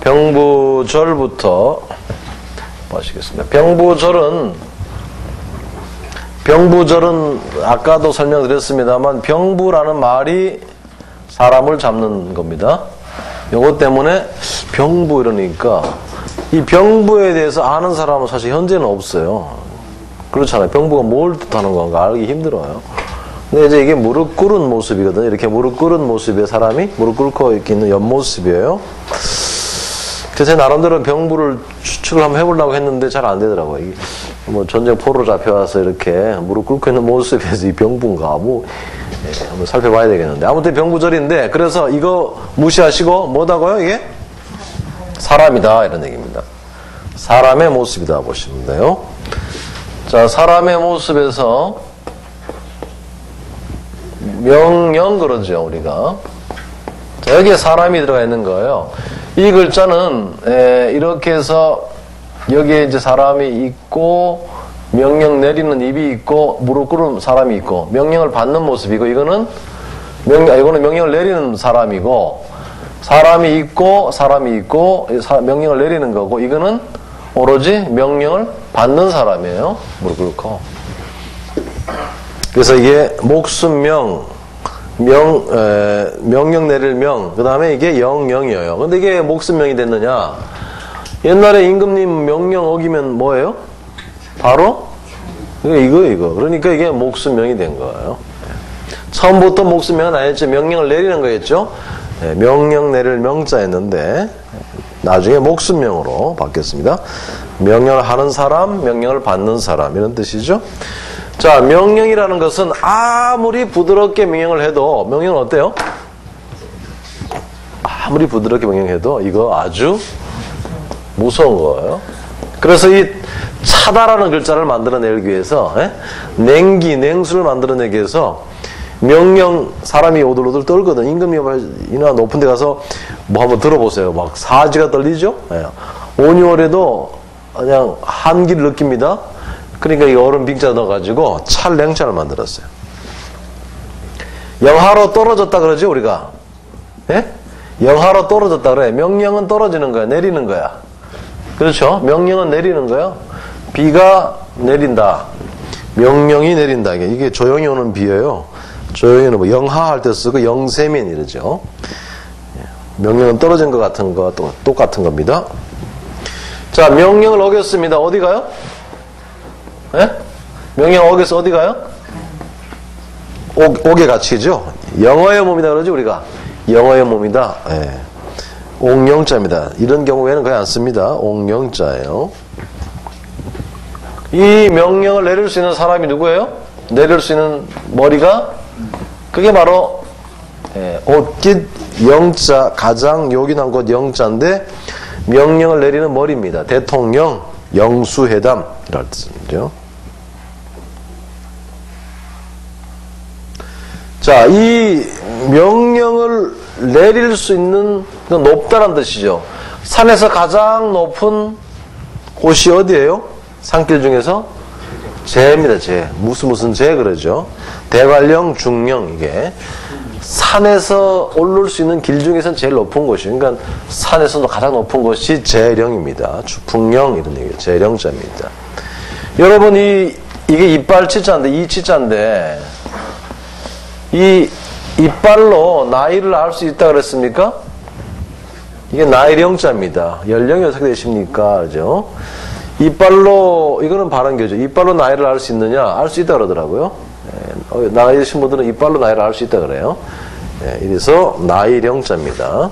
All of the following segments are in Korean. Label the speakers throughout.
Speaker 1: 병부절부터 보시겠습니다. 병부절은 아까도 설명드렸습니다만 병부라는 말이 사람을 잡는 겁니다. 요것 때문에 병부 이러니까 이 병부에 대해서 아는 사람은 사실 현재는 없어요. 그렇잖아요. 병부가 뭘 뜻하는 건가 알기 힘들어요. 근데 이제 이게 무릎 꿇은 모습이거든요. 이렇게 무릎 꿇은 모습에 사람이 무릎 꿇고 이렇게 있는 옆모습이에요. 그래서 나름대로 병부를 추측을 한번 해보려고 했는데 잘 안 되더라고요. 이게 뭐 전쟁 포로 잡혀와서 이렇게 무릎 꿇고 있는 모습에서 이 병부인가 한번 살펴봐야 되겠는데 아무튼 병부절인데 그래서 이거 무시하시고 뭐다고요 이게? 사람이다 이런 얘기입니다. 사람의 모습이다 보시면 돼요. 자, 사람의 모습에서 명령 그러죠 우리가. 자, 여기에 사람이 들어가 있는 거예요. 이 글자는 이렇게 해서 여기에 이제 사람이 있고 명령 내리는 입이 있고 무릎 꿇은 사람이 있고 명령을 받는 모습이고 이거는 명령을 내리는 사람이고 사람이 있고 명령을 내리는 거고 이거는 오로지 명령을 받는 사람이에요. 무릎 꿇고. 그래서 이게 목숨명 명령 내릴 명, 그 다음에 이게 영령이에요. 근데 이게 목숨명이 됐느냐? 옛날에 임금님 명령 어기면 뭐예요? 바로? 이거. 그러니까 이게 목숨명이 된 거예요. 처음부터 목숨명은 아니었죠. 명령을 내리는 거였죠. 명령 내릴 명자였는데, 나중에 목숨명으로 바뀌었습니다. 명령을 하는 사람, 명령을 받는 사람, 이런 뜻이죠. 자, 명령이라는 것은 아무리 부드럽게 명령을 해도 명령은 어때요? 아무리 부드럽게 명령해도 이거 아주 무서운 거예요. 그래서 이 차다라는 글자를 만들어내기 위해서 냉수를 만들어내기 위해서 명령 사람이 오들오들 떨거든. 임금이나 높은 데 가서 뭐 한번 들어보세요. 막 사지가 떨리죠? 5, 6월에도 그냥 한기를 느낍니다. 그러니까 이 얼음 빙자 넣어가지고 냉차를 만들었어요. 영하로 떨어졌다 그러지 우리가. 영하로 떨어졌다 그래. 명령은 떨어지는 거야. 내리는 거야. 그렇죠? 명령은 내리는 거야. 비가 내린다. 명령이 내린다. 이게 조용히 오는 비예요. 조용히 오는 뭐 영하할 때 쓰고 영세민 이러죠. 명령은 떨어진 것 같은 거 똑같은 겁니다. 자, 명령을 어겼습니다. 어디 가요? 명령 어겨서 어디 가요? 옥에 갇히죠. 영어의 몸이다 그러지 우리가. 영어의 몸이다. 옥영자입니다. 이런 경우에는 거의 안 씁니다. 옥영자예요. 이 명령을 내릴 수 있는 사람이 누구예요? 내릴 수 있는 머리가 그게 바로 옷깃 영자, 가장 요긴한 곳 영자인데 명령을 내리는 머리입니다. 대통령, 영수회담 이런 뜻이죠. 자, 이 명령을 내릴 수 있는 건 높다는 뜻이죠. 산에서 가장 높은 곳이 어디예요? 산길 중에서 제입니다. 제. 무슨 제 그러죠. 대관령, 중령 이게 산에서 오를 수 있는 길 중에서는 제일 높은 곳이에요. 그러니까 산에서도 가장 높은 곳이 제령입니다. 주풍령 이런 얘기예요. 제령자입니다. 여러분 이게 이빨 치자인데 이 치자인데 이 이빨로 나이를 알 수 있다 그랬습니까? 이게 나이령자입니다. 연령이 어떻게 되십니까? 그죠? 이빨로 이거는 발언교죠. 이빨로 나이를 알 수 있느냐? 알 수 있다 그러더라고요. 나이 드신 분들은 이빨로 나이를 알 수 있다 그래요. 이래서 나이령자입니다.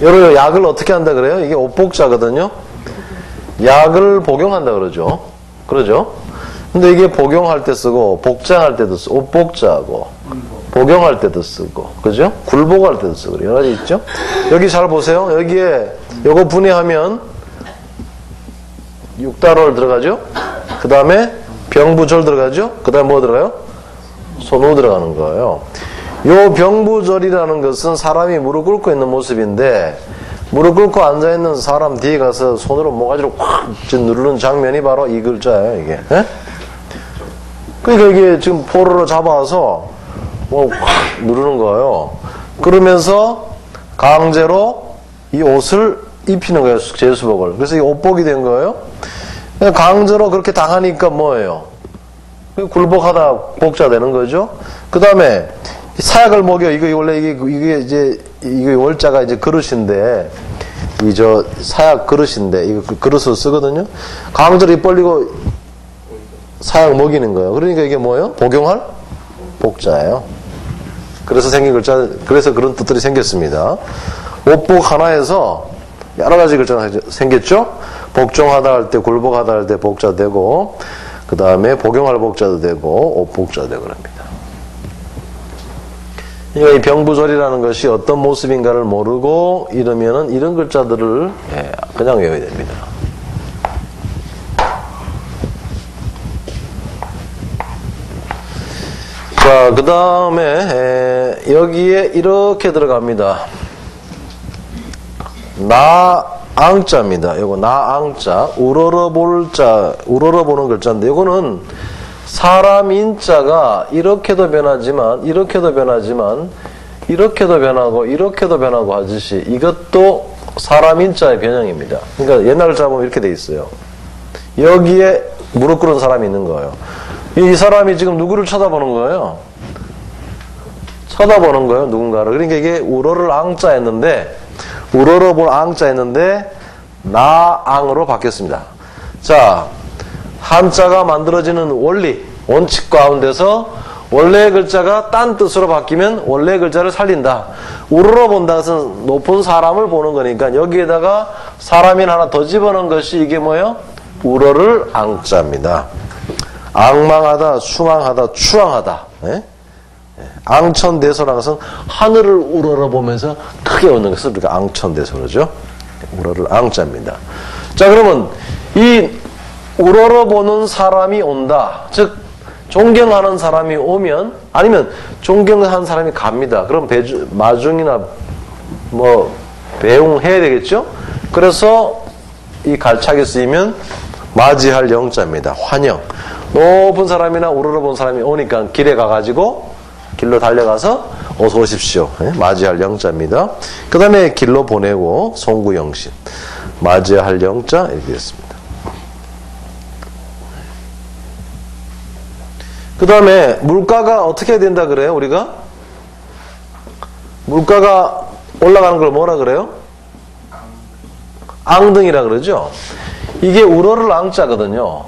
Speaker 1: 여러분 약을 어떻게 한다 그래요? 이게 옷복자거든요. 약을 복용한다 그러죠. 그러죠? 근데 이게 복용할 때 쓰고 복장할 때도 쓰고 옷복자하고 복용할 때도 쓰고 그죠? 굴복할 때도 쓰고 여러 가지 있죠? 여기 잘 보세요. 여기에 요거 분해하면 육다롤 들어가죠? 그 다음에 병부절 들어가죠? 그 다음에 뭐 들어가요? 손우 들어가는 거예요. 요 병부절이라는 것은 사람이 무릎 꿇고 있는 모습인데 무릎 꿇고 앉아있는 사람 뒤에 가서 손으로 모가지로 확 누르는 장면이 바로 이 글자예요. 이게. 그러니까 이게 지금 포로로 잡아서 뭐 확 누르는 거예요. 그러면서 강제로 이 옷을 입히는 거예요. 제수복을. 그래서 이 옷복이 된 거예요. 강제로 그렇게 당하니까 뭐예요? 굴복하다 복자 되는 거죠. 그 다음에 사약을 먹여. 이거 원래 이게 이제 이게 월자가 이제 그릇인데 이 저 사약 그릇인데 이거 그릇을 쓰거든요. 강제로 입 벌리고 사약 먹이는 거예요. 그러니까 이게 뭐예요? 복용할 복자예요. 그래서 생긴 글자, 그래서 그런 뜻들이 생겼습니다. 옷복 하나에서 여러 가지 글자가 생겼죠? 복종하다 할 때, 굴복하다 할 때 복자 되고, 그 다음에 복용할 복자도 되고, 옷복자 되고 그럽니다. 그러니까 이 병부절이라는 것이 어떤 모습인가를 모르고 이러면은 이런 글자들을 그냥 외워야 됩니다. 자, 그 다음에 여기에 이렇게 들어갑니다. 나앙자입니다. 요거 나앙자, 우러러볼자, 우러러보는 글자인데 요거는 사람 인자가 이렇게도 변하지만 이렇게도 변하지만 이렇게도 변하고 이렇게도 변하고 하듯이 이것도 사람 인자의 변형입니다. 그러니까 옛날 글자 보면 이렇게 돼 있어요. 여기에 무릎 꿇은 사람이 있는 거예요. 이 사람이 지금 누구를 쳐다보는 거예요? 쳐다보는 거예요, 누군가를. 그러니까 이게 우러를 앙자였는데, 우러러 볼 앙자였는데, 나앙으로 바뀌었습니다. 자, 한자가 만들어지는 원리, 원칙 가운데서 원래의 글자가 딴 뜻으로 바뀌면 원래의 글자를 살린다. 우러러 본다 것은 높은 사람을 보는 거니까 여기에다가 사람인 하나 더 집어넣은 것이 이게 뭐예요? 우러를 앙자입니다. 앙망하다, 추망하다, 추앙하다. 예? 앙천대소라는 것은 하늘을 우러러보면서 크게 웃는 것을 우리가 앙천대소 그러죠. 우러를 앙자입니다. 자, 그러면 이 우러러보는 사람이 온다. 즉 존경하는 사람이 오면 아니면 존경하는 사람이 갑니다. 그럼 마중이나 뭐 배웅해야 되겠죠. 그래서 이 갈착이 쓰이면 맞이할 영자입니다. 환영. 높은 사람이나 우러러본 사람이 오니까 길에 가가지고 길로 달려가서 어서 오십시오. 맞이할 영자입니다. 그 다음에 길로 보내고 송구영신. 맞이할 영자 이렇게 됐습니다. 그 다음에 물가가 어떻게 해야 된다 그래요? 우리가? 물가가 올라가는 걸 뭐라 그래요? 앙등이라 그러죠. 이게 우러를 앙자거든요.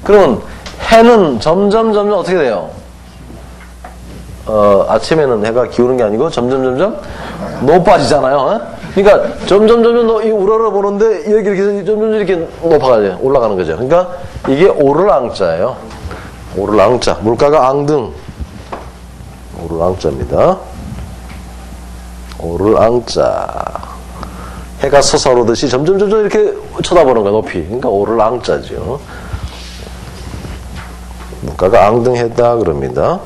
Speaker 1: 그러면 해는 점점 어떻게 돼요? 아침에는 해가 기우는 게 아니고 점점 높아지잖아요. 그러니까 점점 이 우러러 보는데 여기 이렇게 점점 이렇게 높아가죠. 올라가는 거죠. 그러니까 이게 오를 앙자예요. 오를 앙자. 물가가 앙등. 오를 앙자입니다. 오를 앙자. 해가 솟아오르듯이 점점 이렇게 쳐다보는 거야, 높이. 그러니까 오를 앙자죠. 물가가 앙등했다 그럽니다.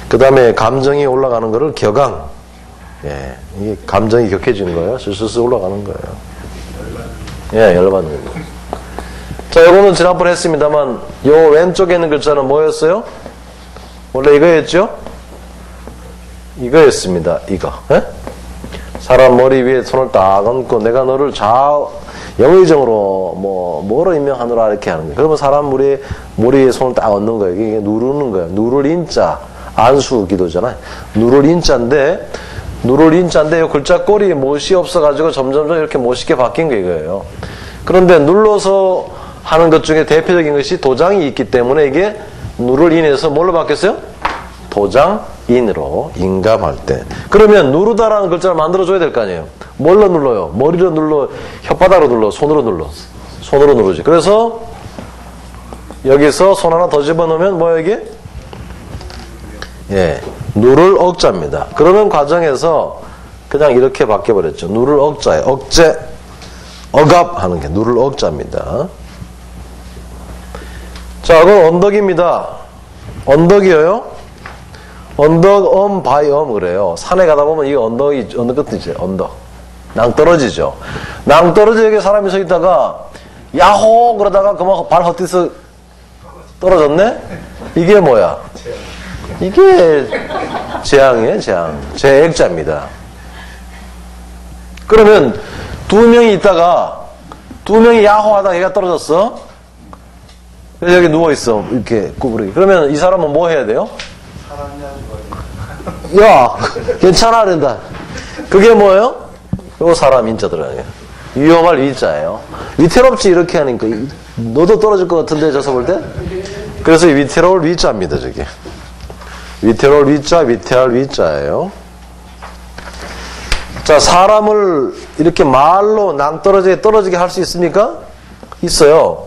Speaker 1: 그 다음에 감정이 올라가는 거를 격앙. 예, 이게 감정이 격해지는 거예요. 슬슬 올라가는 거예요. 예, 열받는 거예요. 자, 요거는 지난번에 했습니다만, 요 왼쪽에 있는 글자는 뭐였어요? 원래 이거였죠? 이거였습니다. 이거. 예? 사람 머리 위에 손을 딱 얹고 내가 너를 영의정으로 뭐로 임명하노라 이렇게 하는 거예요. 그러면 사람 머리에 손을 딱 얹는 거예요. 이게 누르는 거예요. 누를 인자. 안수 기도잖아요. 누를 인자인데 이 글자 꼬리에 못이 없어가지고 점점 이렇게 못있게 바뀐 게 이거예요. 그런데 눌러서 하는 것 중에 대표적인 것이 도장이 있기 때문에 이게 누를 인해서 뭘로 바뀌었어요? 도장인으로 인감할 때. 그러면 누르다라는 글자를 만들어줘야 될 거 아니에요. 뭘로 눌러요? 머리로 눌러, 혓바닥으로 눌러, 손으로 눌러. 손으로 누르지. 그래서 여기서 손 하나 더 집어넣으면 뭐예요 이게? 예, 누를 억자입니다. 그러는 과정에서 그냥 이렇게 바뀌어버렸죠. 누를 억자에 억제, 억압 하는 게 누를 억자입니다. 자, 그건 언덕입니다. 언덕이에요. 언덕, 바이엄 그래요. 산에 가다 보면 이게 언덕이 어느 끝이죠. 언덕. 낭떠러지죠. 낭떠러지 여기 사람이 서 있다가 야호 그러다가 그만 발 헛디서 떨어졌네? 이게 뭐야? 이게 재앙이에요, 재앙. 재액자입니다. 그러면 두 명이 있다가 두 명이 야호하다가 얘가 떨어졌어. 그래서 여기 누워있어. 이렇게 구부리게. 그러면 이 사람은 뭐 해야 돼요? 야, 괜찮아, 된다. 그게 뭐예요? 요 사람 인자 들어가요. 위험할 위자예요. 위태롭지, 이렇게 하니까. 너도 떨어질 것 같은데, 저서 볼 때? 그래서 위태로울 위자입니다, 저게. 위태로울 위자, 위태할 위자예요. 자, 사람을 이렇게 말로 떨어지게 할 수 있습니까? 있어요.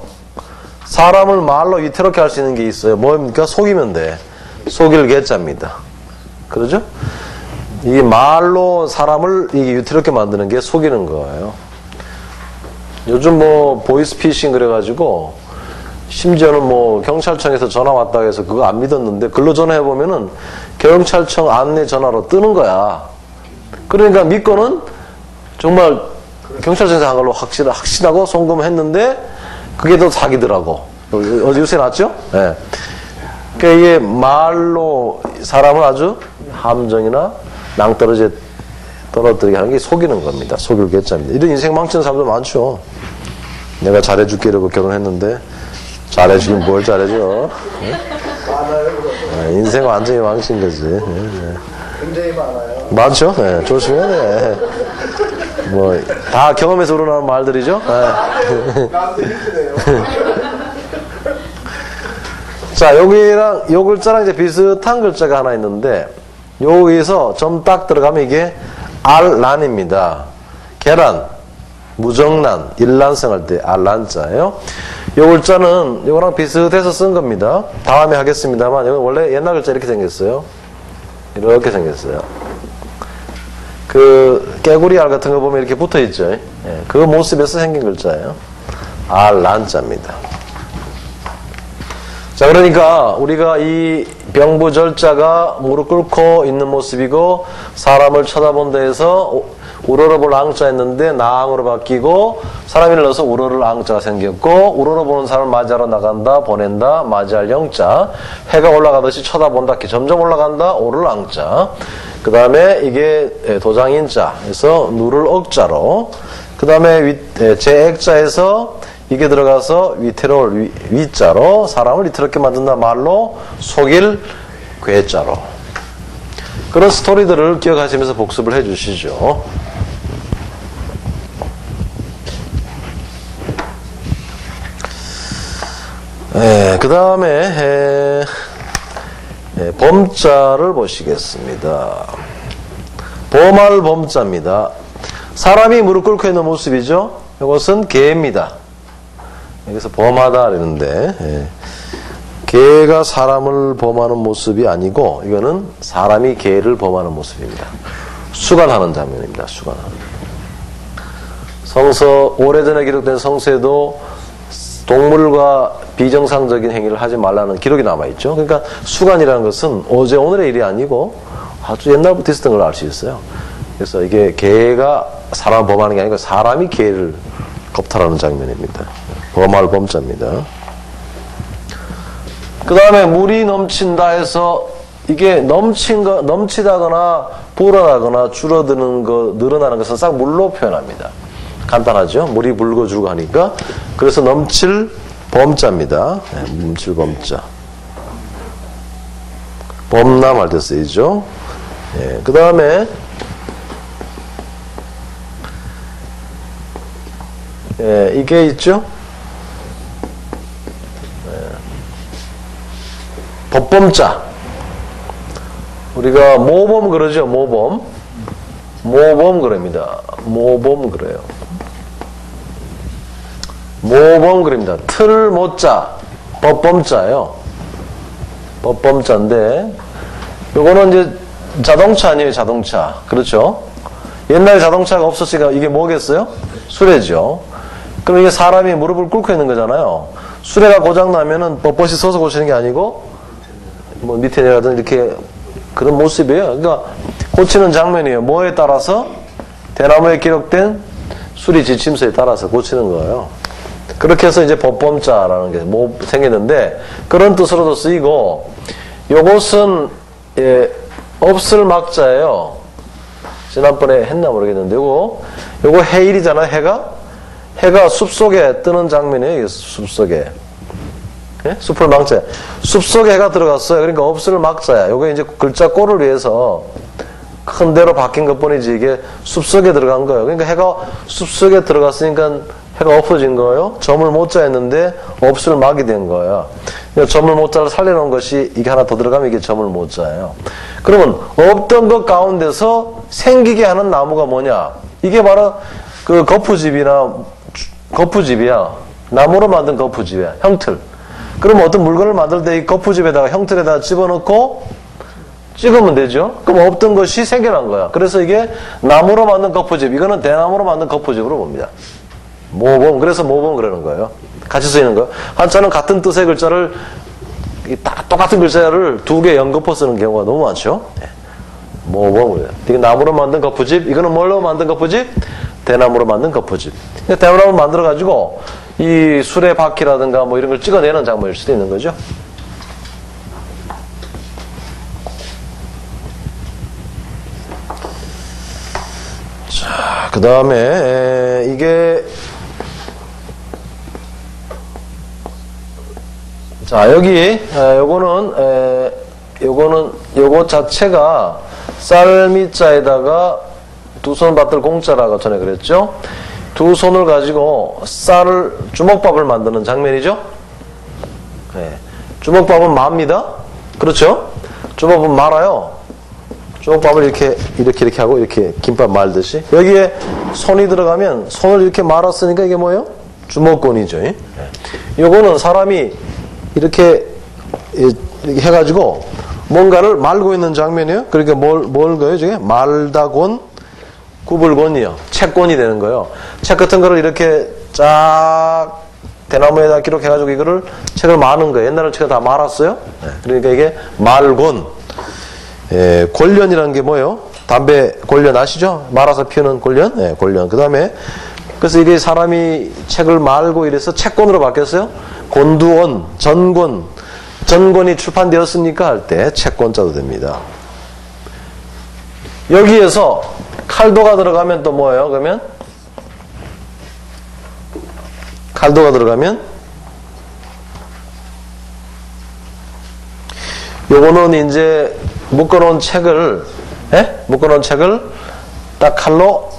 Speaker 1: 사람을 말로 위태롭게 할 수 있는 게 있어요. 뭡니까? 속이면 돼. 속일 개자입니다. 그러죠? 이게 말로 사람을 이게 위태롭게 만드는 게 속이는 거예요. 요즘 뭐 보이스피싱 그래가지고 심지어는 뭐 경찰청에서 전화 왔다고 해서 그거 안 믿었는데 글로 전화해보면은 경찰청 안내 전화로 뜨는 거야. 그러니까 믿고는 정말 경찰청에서 한 걸로 확신하고 송금했는데 그게 더 사기더라고. 어제 뉴스에 났죠? 예. 네. 그러니까 이게 말로 사람을 아주 함정이나 낭떠러지에 떨어뜨리게 하는 게 속이는 겁니다. 속일 개자입니다. 이런 인생 망치는 사람도 많죠. 내가 잘해줄게 이러고 결혼했는데 잘해주긴 뭘 잘해줘. 네? 인생 완전히 망친 거지. 네.
Speaker 2: 굉장히 많아요.
Speaker 1: 많죠? 네. 조심해야 돼. 뭐, 다 경험에서 우러나는 말들이죠? 네. 자, 여기랑, 요 글자랑 이제 비슷한 글자가 하나 있는데, 여기서 점 딱 들어가면 이게 알란입니다. 계란, 무정란, 일란성 할 때 알란자예요. 요 글자는 요거랑 비슷해서 쓴 겁니다. 다음에 하겠습니다만, 이건 원래 옛날 글자 이렇게 생겼어요. 이렇게 생겼어요. 그 깨구리 알 같은 거 보면 이렇게 붙어 있죠. 예, 그 모습에서 생긴 글자예요. 알란자입니다. 자, 그러니까 우리가 이 병부절자가 무릎 꿇고 있는 모습이고 사람을 쳐다본다 해서 우러러볼 앙자 했는데 나앙으로 바뀌고 사람이 넣어서 우러를 앙자가 생겼고 우러러 보는 사람을 맞이하러 나간다, 보낸다, 맞이할 영자. 해가 올라가듯이 쳐다본다, 이렇게 점점 올라간다, 오를 앙자. 그 다음에 이게 도장인자 해서 누를 억자로. 그 다음에 제액자에서 이게 들어가서 위태로울 위자로 사람을 위태롭게 만든다 말로 속일 괴자로. 그런 스토리들을 기억하시면서 복습을 해 주시죠. 그 다음에 범자를 보시겠습니다. 범할 범자입니다. 사람이 무릎 꿇고 있는 모습이죠. 이것은 개입니다. 여기서 범하다 이러는데 개가 사람을 범하는 모습이 아니고 이거는 사람이 개를 범하는 모습입니다. 수간하는 장면입니다. 수간하는. 성서, 오래전에 기록된 성서에도 동물과 비정상적인 행위를 하지 말라는 기록이 남아있죠. 그러니까 수간이라는 것은 어제 오늘의 일이 아니고 아주 옛날부터 있었던 걸 알 수 있어요. 그래서 이게 개가 사람을 범하는 게 아니고 사람이 개를 겁탈하는 장면입니다. 범할 범자입니다. 그 다음에 물이 넘친다 해서 이게 넘치다거나 불어나거나 줄어드는 거, 늘어나는 것은 싹 물로 표현합니다. 간단하죠? 물이 묽어주고 하니까. 그래서 넘칠 범자입니다. 네, 넘칠 범자. 범람할 때 쓰이죠. 네, 그 다음에 이게 있죠? 법범자. 우리가 모범 그러죠. 모범 그럽니다. 모범 그래요. 모범 그럽니다. 틀 모자 법범자예요. 법범자인데 요거는 이제 자동차 아니에요. 자동차. 그렇죠? 옛날에 자동차가 없었으니까 이게 뭐겠어요? 수레죠. 그럼 이게 사람이 무릎을 꿇고 있는 거잖아요. 수레가 고장 나면은 뻣뻣이 서서 고치는 게 아니고 뭐 밑에 내려가든 이렇게 그런 모습이에요. 그러니까 고치는 장면이에요. 뭐에 따라서? 대나무에 기록된 수리 지침서에 따라서 고치는 거예요. 그렇게 해서 이제 법범자라는 게 뭐 생기는데 그런 뜻으로도 쓰이고 요것은 없을 막자예요. 지난번에 했나 모르겠는데 요거 요거 해일이잖아요. 해가 숲속에 뜨는 장면이에요. 이게 숲속에. 예? 숲을 막자. 숲속에 해가 들어갔어요. 그러니까 없을 막자야. 요게 이제 글자 꼴을 위해서 큰 대로 바뀐 것 뿐이지 이게 숲속에 들어간 거예요. 그러니까 해가 숲속에 들어갔으니까 해가 엎어진 거예요. 점을 못 자였는데 없을 막이 된 거예요. 그러니까 점을 못 자를 살려놓은 것이 이게 하나 더 들어가면 이게 점을 못 자예요. 그러면 없던 것 가운데서 생기게 하는 나무가 뭐냐? 이게 바로 그 거푸집이야. 나무로 만든 거푸집이야. 형틀. 그러면 어떤 물건을 만들 때 이 거푸집에다가 형틀에다가 집어넣고 찍으면 되죠. 그럼 없던 것이 생겨난 거야. 그래서 이게 나무로 만든 거푸집. 이거는 대나무로 만든 거푸집으로 봅니다. 모범. 그래서 모범 그러는 거예요. 같이 쓰이는 거예요. 한자는 같은 뜻의 글자를 똑같은 글자를 두 개 연거푸 쓰는 경우가 너무 많죠. 네. 모범. 이게 나무로 만든 거푸집. 이거는 뭘로 만든 거푸집? 대나무로 만든 거푸집. 대나무로 만들어 가지고 이 수레 바퀴라든가 뭐 이런 걸 찍어내는 작물일 수도 있는 거죠. 자, 그 다음에 이게 자 여기 요거 자체가 쌀미자에다가 두 손 받들 공짜라고 전에 그랬죠. 두 손을 가지고 주먹밥을 만드는 장면이죠. 네. 주먹밥은 맙니다. 그렇죠? 주먹밥은 말아요. 주먹밥을 이렇게 하고 이렇게 김밥 말듯이 여기에 손이 들어가면 손을 이렇게 말았으니까 이게 뭐예요? 주먹권이죠. 네. 요거는 사람이 이렇게 해가지고 뭔가를 말고 있는 장면이에요. 그러니까 뭘 거예요? 저게 말다곤 구불곤이요. 채권이 되는 거예요. 책 같은 거를 이렇게 쫙 대나무에다 기록해가지고 이거를 책을 마는 거예요. 옛날에는 책을 다 말았어요. 네. 그러니까 이게 말곤. 골련이라는 게 뭐예요? 담배 골련 아시죠? 말아서 피우는 골련? 네, 골련. 그 다음에 그래서 이게 사람이 책을 말고 이래서 채권으로 바뀌었어요. 곤두원, 전권이 출판되었으니까 할 때 채권자도 됩니다. 여기에서 칼도가 들어가면 또 뭐예요? 그러면 칼도가 들어가면 요거는 이제 묶어놓은 책을 딱 칼로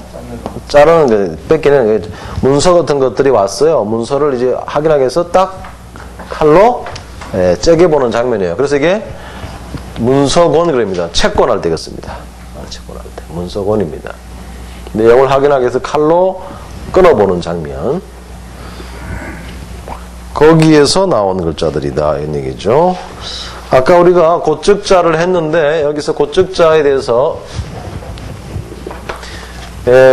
Speaker 1: 자르는 거예요. 뺏기는 거예요. 문서 같은 것들이 왔어요. 문서를 이제 확인하기 위해서 딱 칼로 째겨보는 장면이에요. 그래서 이게 문서권 그럽니다. 채권할 때겠습니다. 채권할 때 문서권입니다. 내용을 확인하기 위해서 칼로 끊어보는 장면. 거기에서 나온 글자들이다 이런 얘기죠. 아까 우리가 고적자를 했는데 여기서 고적자에 대해서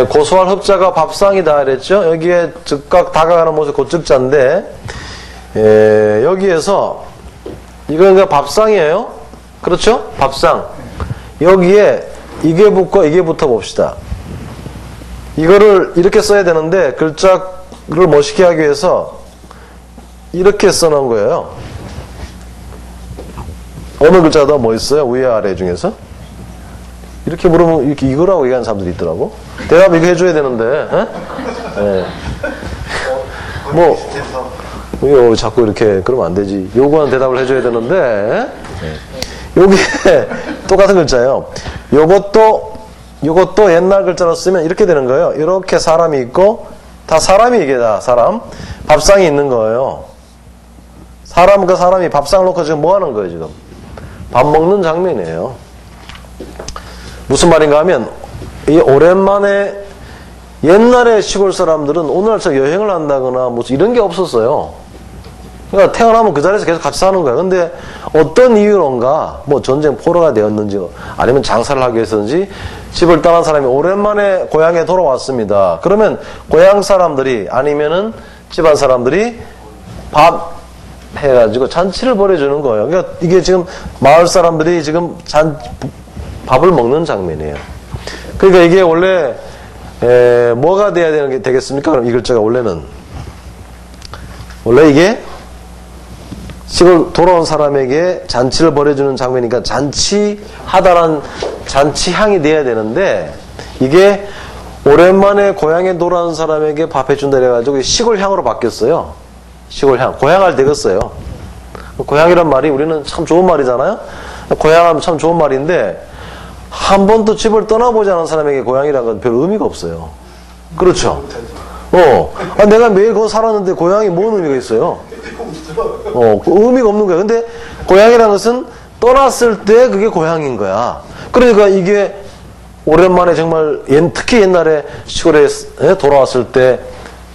Speaker 1: 고소할 흡자가 밥상이다 그랬죠. 여기에 즉각 다가가는 모습 고적자인데 여기에서 이건 그러니까 밥상이에요. 그렇죠? 밥상. 여기에 이게 붙고 이게 붙어 봅시다. 이거를 이렇게 써야 되는데 글자를 멋있게 하기 위해서 이렇게 써놓은 거예요. 어느 글자가 뭐 있어요? 위에 아래 중에서? 이렇게 물으면 이렇게 이거라고 얘기하는 사람들이 있더라고. 대답 이거 해줘야 되는데, 이거 자꾸 이렇게 그러면 안 되지. 요거는 대답을 해줘야 되는데, 요게 똑같은 글자예요. 요것도 옛날 글자로 쓰면 이렇게 되는 거예요. 이렇게 사람이 있고, 다 사람이 이게 다 사람. 밥상이 있는 거예요. 그 사람이 밥상을 놓고 지금 뭐 하는 거예요, 지금? 밥 먹는 장면이에요. 무슨 말인가 하면, 이 오랜만에 옛날에 시골 사람들은 오늘처럼 여행을 한다거나 무슨 이런 게 없었어요. 그러니까 태어나면 그 자리에서 계속 같이 사는 거예요. 근데 어떤 이유론가, 뭐 전쟁 포로가 되었는지, 아니면 장사를 하기 위해서인지 집을 떠난 사람이 오랜만에 고향에 돌아왔습니다. 그러면 고향 사람들이 아니면은 집안 사람들이 밥 해가지고 잔치를 벌여주는 거예요. 그러니까 이게 지금 마을 사람들이 지금 밥을 먹는 장면이에요. 그러니까 이게 원래 뭐가 돼야 되겠습니까? 그럼 이 글자가 원래 이게 시골 돌아온 사람에게 잔치를 벌여주는 장면이니까 잔치하다란 잔치향이 돼야 되는데 이게 오랜만에 고향에 돌아온 사람에게 밥 해준다 해가지고 시골향으로 바뀌었어요. 시골향. 고향할 되겠어요. 고향이란 말이 우리는 참 좋은 말이잖아요. 고향하면 참 좋은 말인데 한 번도 집을 떠나보지 않은 사람에게 고향이라는 건 별 의미가 없어요. 그렇죠? 내가 매일 거기 살았는데 고향이 뭔 의미가 있어요? 의미가 없는 거야. 근데 고향이라는 것은 떠났을 때 그게 고향인 거야. 그러니까 이게 오랜만에 정말 특히 옛날에 시골에 돌아왔을 때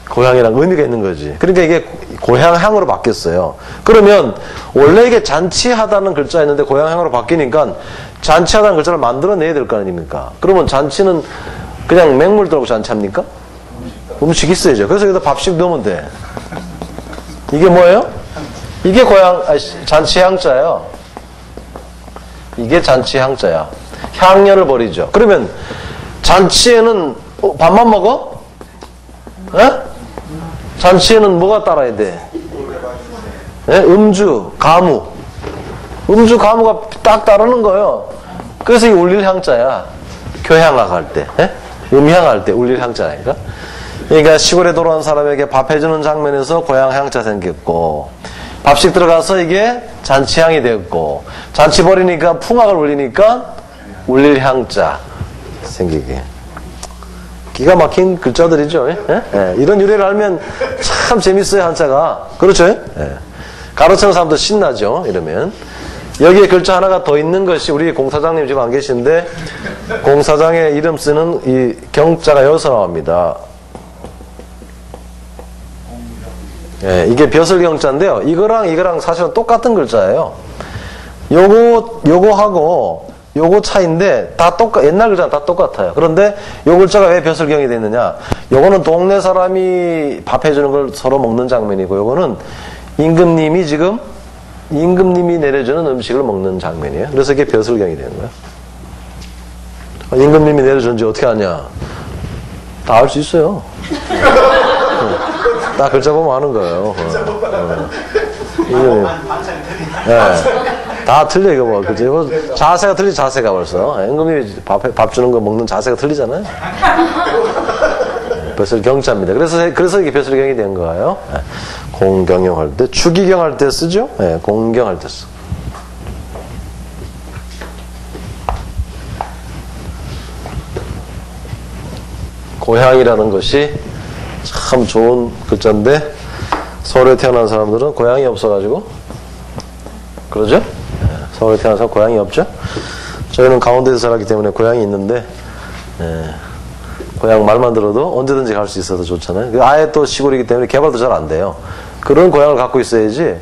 Speaker 1: 고향이라는 의미가 있는 거지. 그러니까 이게 고향향으로 바뀌었어요. 그러면 원래 이게 잔치하다는 글자였는데 고향향으로 바뀌니까 잔치하다는 글자를 만들어내야 될 거 아닙니까? 그러면 잔치는 그냥 맹물 들고 잔치합니까? 음식 있어야죠. 그래서 여기다 밥식 넣으면 돼. 이게 뭐예요? 이게 잔치향자예요. 이게 잔치향자야. 향연을 버리죠. 그러면 잔치에는 밥만 먹어? 에? 잔치에는 뭐가 따라야 돼? 에? 음주, 가무. 음주, 가무가 딱 따르는 거예요. 그래서 이 울릴 향자야. 교향악 할 때, 음향할 때 울릴 향자니까. 그러니까 시골에 돌아온 사람에게 밥 해주는 장면에서 고향 향자 생겼고, 밥식 들어가서 이게 잔치향이 됐고, 잔치 버리니까 풍악을 울리니까 울릴 향자 생기게. 기가 막힌 글자들이죠. 이런 유래를 알면 참 재밌어요, 한자가. 그렇죠? 가르치는 사람도 신나죠, 이러면. 여기에 글자 하나가 더 있는 것이 우리 공사장님 지금 안 계신데, 공사장의 이름 쓰는 이 경자가 여기서 나옵니다. 이게 벼슬경자인데요. 이거랑 사실은 똑같은 글자예요. 요거하고 요거 차이인데 옛날 글자는 다 똑같아요. 그런데 요 글자가 왜 벼슬경이 됐느냐? 요거는 동네 사람이 밥 해주는 걸 서로 먹는 장면이고, 요거는 임금님이 내려주는 음식을 먹는 장면이에요. 그래서 이게 벼슬경이 되는 거예요. 임금님이 내려주는지 어떻게 아냐? 다 알 수 있어요. 다 글자 보면 아는 거예요. 다 틀려, 이거 뭐. 그치? 자세가 틀리, 자세가 벌써. 임금님이 밥 주는 거 먹는 자세가 틀리잖아요. 벼슬경자입니다. 그래서 이게 벼슬경이 된 거예요. 공경영 할 때, 추기경 할 때 쓰죠? 공경 할 때 쓰. 고향이라는 것이 참 좋은 글자인데, 서울에 태어난 사람들은 고향이 없어가지고, 그러죠? 서울에 태어난 사람 고향이 없죠? 저희는 강원도에서 살았기 때문에 고향이 있는데, 고향 말만 들어도 언제든지 갈 수 있어서 좋잖아요. 아예 또 시골이기 때문에 개발도 잘 안 돼요. 그런 고향을 갖고 있어야지.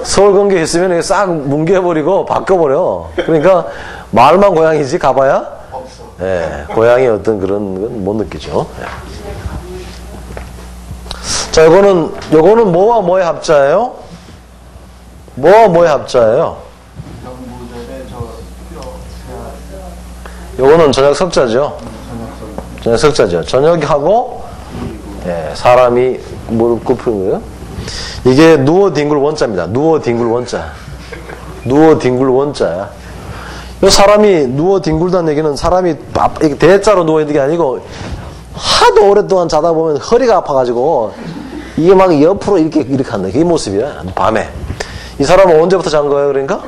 Speaker 1: 서울 근교에 있으면 싹 뭉개버리고 바꿔버려. 그러니까 말만 고향이지 가봐야 고향의 어떤 그런 건 못 느끼죠. 자, 요거는 뭐와 뭐의 합자예요? 뭐와 뭐의 합자예요? 요거는 저녁석자죠. 저녁석자죠. 저녁하고 사람이 무릎 꿇는 거예요. 이게 누워 뒹굴 원자입니다. 누워 뒹굴 원자. 누워 뒹굴 원자야. 이 사람이 누워 뒹굴다는 얘기는 사람이 대자로 누워 있는 게 아니고 하도 오랫동안 자다 보면 허리가 아파가지고 이게 막 옆으로 이렇게 한다. 그게 모습이야. 밤에. 이 사람은 언제부터 잔 거예요, 그러니까?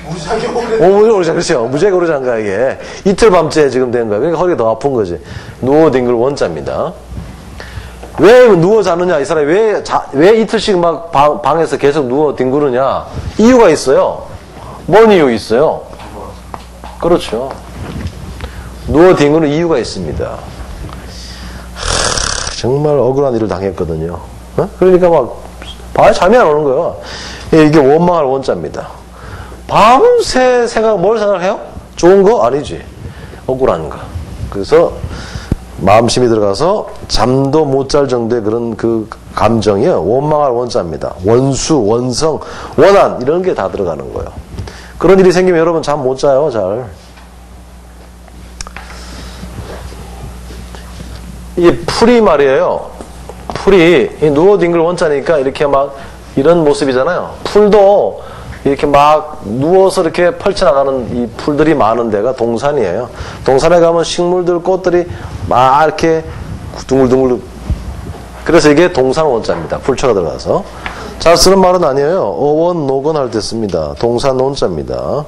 Speaker 1: 무지하게 오래 잔, 그렇죠. 무지하게 오래 잔 거야, 이게. 이틀 밤째 지금 된 거야. 그러니까 허리가 더 아픈 거지. 누워 뒹굴 원자입니다. 왜 누워 자느냐? 이 사람이 왜 이틀씩 막 방에서 계속 누워 뒹구느냐? 이유가 있어요. 뭔 이유 있어요? 그렇죠. 누워 뒹구는 이유가 있습니다. 정말 억울한 일을 당했거든요. 그러니까 막 잠이 안 오는 거예요. 이게 원망할 원자입니다. 밤새 뭘 생각해요? 좋은 거? 아니지. 억울한 거. 그래서 마음심이 들어가서 잠도 못 잘 정도의 그런 그 감정이요. 원망할 원자입니다. 원수, 원성, 원한 이런 게 다 들어가는 거예요. 그런 일이 생기면 여러분 잠 못 자요, 잘. 이 풀이 말이에요. 풀이 누워 뒹굴 원자니까 이렇게 막 이런 모습이잖아요. 풀도 이렇게 막 누워서 이렇게 펼쳐나가는 이 풀들이 많은 데가 동산이에요. 동산에 가면 식물들, 꽃들이 막 이렇게 둥글둥글. 그래서 이게 동산 원자입니다. 풀초가 들어가서. 잘 쓰는 말은 아니에요. 어원, 노건 할 때 씁니다. 동산 원자입니다.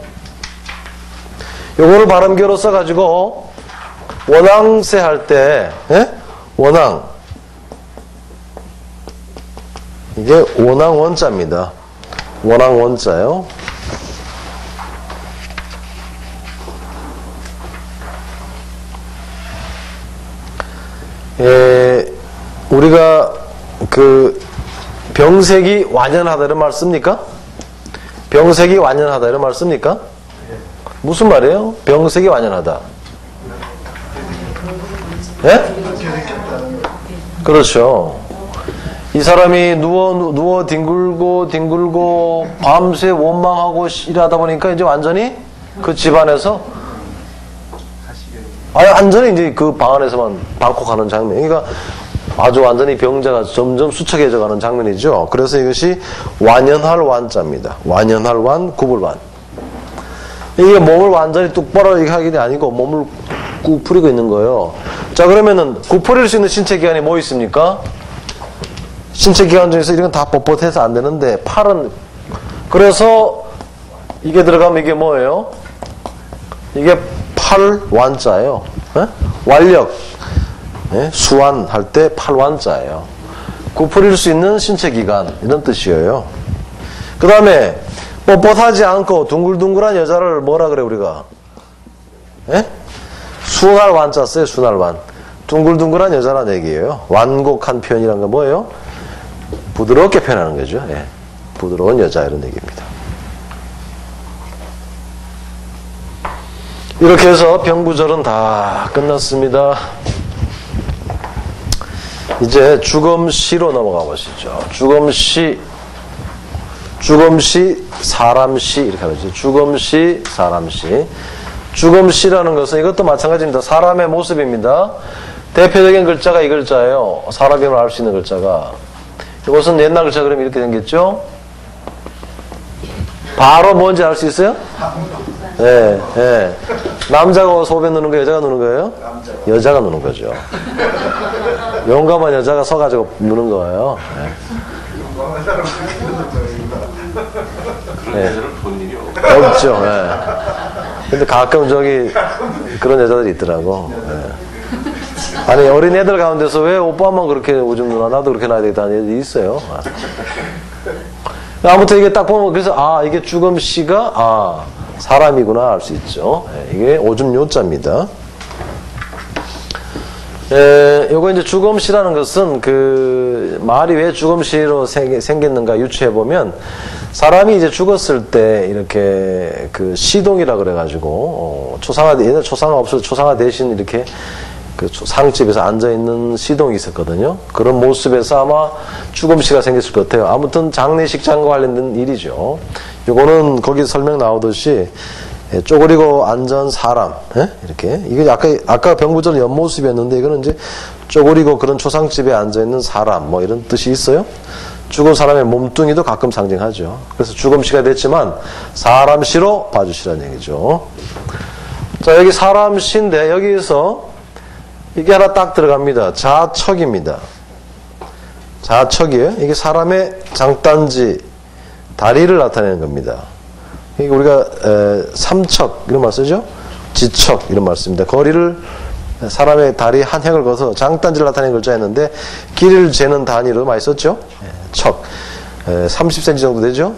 Speaker 1: 요거를 발음계로 써가지고 원앙세 할 때, 예? 원앙. 이게 원앙 원자입니다. 원앙 원자요. 우리가 그 병색이 완연하다 이런 말 씁니까? 병색이 완연하다 이런 말 씁니까? 무슨 말이에요? 병색이 완연하다. 예? 그렇죠. 이 사람이 누워 뒹굴고 밤새 원망하고 일하다 보니까 이제 완전히 그 집안에서 완전히 이제 그 방 안에서만 방콕하는 장면. 그러니까 아주 완전히 병자가 점점 수척해져 가는 장면이죠. 그래서 이것이 완연할 완자입니다. 완연할 완, 구불완. 이게 몸을 완전히 똑바로 하는 게 아니고 몸을 꾹 풀이고 있는 거예요. 자, 그러면은 구풀일 수 있는 신체 기관이 뭐 있습니까? 신체 기관 중에서 이런 건 다 뻣뻣해서 안 되는데 팔은 그래서 이게 들어가면 이게 뭐예요? 이게 팔완자예요. 예? 완력, 예? 수완 할 때 팔완자예요. 구풀일 수 있는 신체 기관 이런 뜻이에요. 그 다음에 뻣뻣하지 않고 둥글둥글한 여자를 뭐라 그래 우리가? 예? 순할 완자 써요. 순할 완. 둥글둥글한 여자란 얘기예요. 완곡한 표현이란 건 뭐예요? 부드럽게 표현하는 거죠. 예. 부드러운 여자 이런 얘기입니다. 이렇게 해서 병구절은 다 끝났습니다. 이제 주검시로 넘어가 보시죠. 주검시, 사람시 이렇게 하죠. 주검시, 사람시. 주검시라는 것은 이것도 마찬가지입니다. 사람의 모습입니다. 대표적인 글자가 이 글자예요. 사람임을 알 수 있는 글자가. 이것은 옛날 글자 그러면 이렇게 생겼죠? 바로 뭔지 알 수 있어요? 예, 예. 남자가 소변 누는 거 여자가 누는 거예요? 여자가 누는 거죠. 용감한 여자가 서가지고 누는 거예요. 예. 예. 없죠. 예. 근데 가끔 그런 여자들이 있더라고. 예. 아니, 어린 애들 가운데서 왜 오빠만 그렇게 오줌 누나? 나도 그렇게 놔야 되겠다는 애들이 있어요. 아무튼 이게 딱 보면, 그래서, 이게 주검시가, 사람이구나 알 수 있죠. 이게 오줌 요자입니다. 요거 이제 주검시라는 것은 그 말이 왜 주검시로 생겼는가 유추해보면 사람이 이제 죽었을 때 이렇게 그 시동이라 그래가지고 옛날 초상화 없어서 초상화 대신 이렇게 그 상집에서 앉아있는 시동이 있었거든요. 그런 모습에서 아마 주검시가 생겼을 것 같아요. 아무튼 장례식장과 관련된 일이죠. 요거는 거기 설명 나오듯이 쪼그리고 앉은 사람, 이렇게. 이게 아까 병구절 옆모습이었는데 이거는 이제 쪼그리고 그런 초상집에 앉아있는 사람, 뭐 이런 뜻이 있어요. 죽은 사람의 몸뚱이도 가끔 상징하죠. 그래서 주검시가 됐지만 사람시로 봐주시라는 얘기죠. 자, 여기 사람시인데 여기에서 이게 하나 딱 들어갑니다. 자척입니다. 자척이에요. 이게 사람의 장단지, 다리를 나타내는 겁니다. 이게 우리가 삼척 이런 말 쓰죠? 지척 이런 말 씁니다. 거리를 사람의 다리 한 획을 거서 장단지를 나타내는 글자였는데 길이를 재는 단위로 많이 썼죠? 척. 30cm 정도 되죠?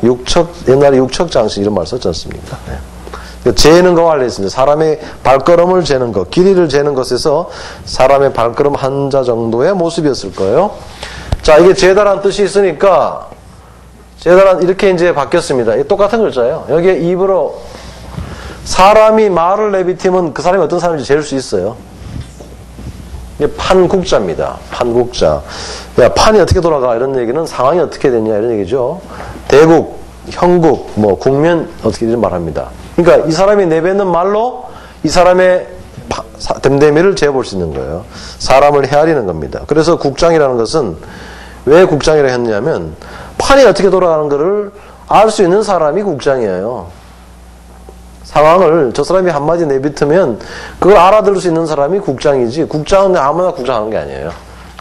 Speaker 1: 옛날에 6척 장식 이런 말 썼지 않습니까? 재는 거와 관련했습니다. 사람의 발걸음을 재는 것, 길이를 재는 것에서 사람의 발걸음 한자 정도의 모습이었을 거예요. 자, 이게 재다라는 뜻이 있으니까 재다란 이렇게 이제 바뀌었습니다. 똑같은 글자예요. 여기에 입으로 사람이 말을 내비티면 그 사람이 어떤 사람인지 잴 수 있어요. 이게 판국자입니다. 판국자. 야, 판이 어떻게 돌아가? 이런 얘기는 상황이 어떻게 되냐 이런 얘기죠. 대국, 형국, 뭐 국면 어떻게 이런 말합니다. 그러니까 이 사람이 내뱉는 말로 이 사람의 댐댐이를 재볼 수 있는 거예요. 사람을 헤아리는 겁니다. 그래서 국장이라는 것은 왜 국장이라 했냐면 판이 어떻게 돌아가는 것을 알 수 있는 사람이 국장이에요. 상황을 저 사람이 한마디 내뱉으면 그걸 알아들을 수 있는 사람이 국장이지, 국장은 아무나 국장하는 게 아니에요.